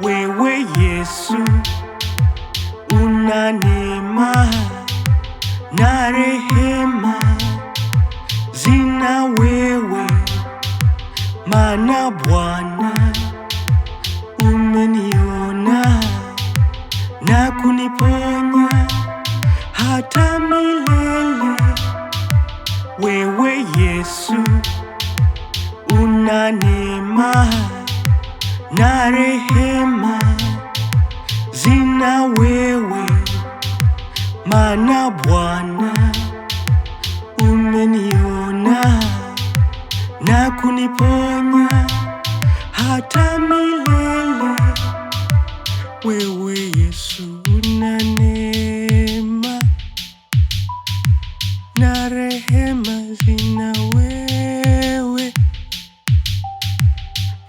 Wewe Yesu una neema na rehema, zina wewe, maana Bwana umeniona na kuniponya hata milele. Wewe Yesu una neema na rehema, zina wewe, maana Bwana umeniona na kuniponya hata milele. Wewe Yesu una neema na rehema, zina wewe,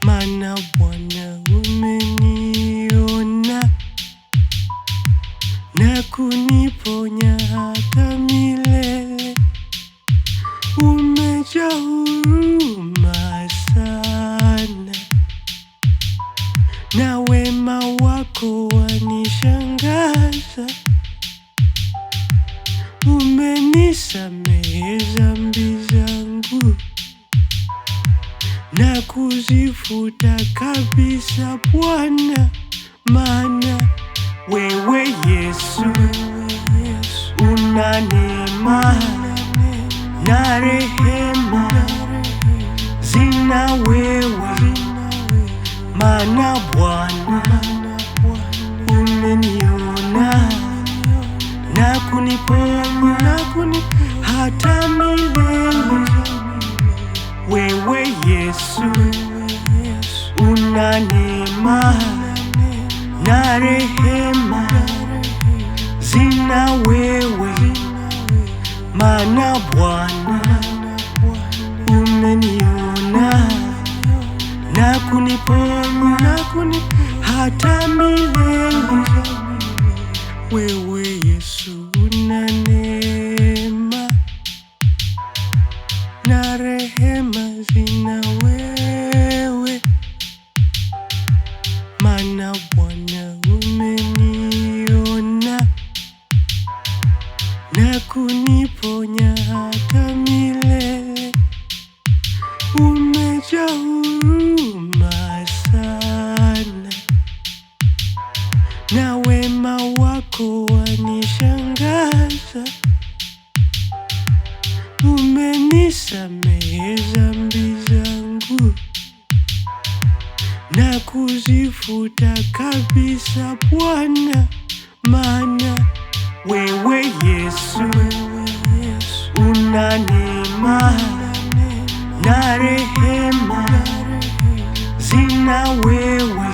maana Bwana umeniona na kuniponya hata milele. Umejaa huruma sana, na wema wako wanishangaza. Umenisamehe dhambi zangu na kuzifuta kabisa Bwana, maana wewe Yesu una neema na rehema, zina wewe, maana Bwana umeniona na kuniponya hata milele. Wewe Yesu una neema na rehema, zina wewe, maana Bwana umeniona na kuniponya hata milele. Wewe Yesu una neema na rehema, zina wewe, maana Bwana umeniona na kuniponya hata milele. Umejaa huruma sana, na wema wako wanishangaza. Umenisamehe dhambi zangu na kuzifuta kabisa Bwana, maana wewe Yesu una neema na rehema, zina wewe,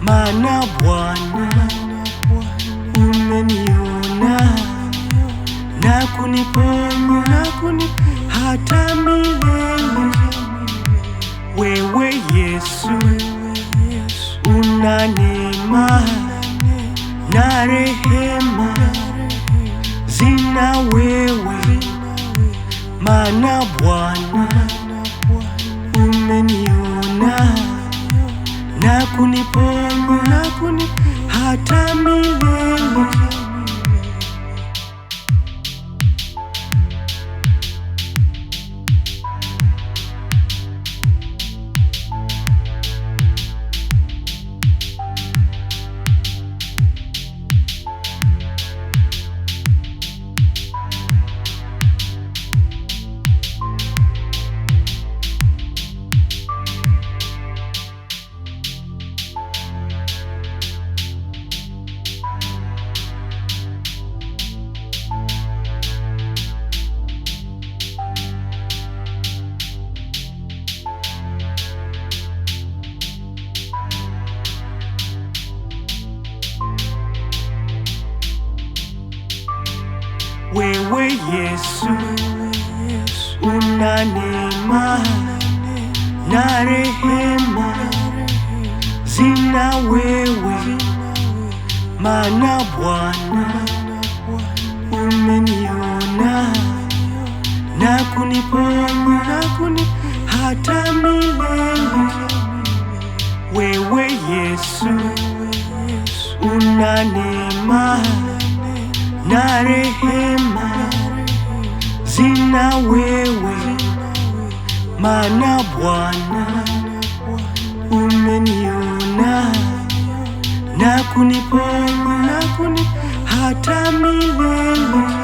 maana Bwana umeniona na kuniponya hata milele. Wewe Yesu una neema na rehema, zina wewe, maana Bwana umeniona na kuniponya hata milele. Yesu, una neema na rehema zina wewe, maana Bwana umeniona na kuniponya hata milele. Wewe Yesu, una neema na rehema zina wewe, maana Bwana umeniona na kuniponya hata milele.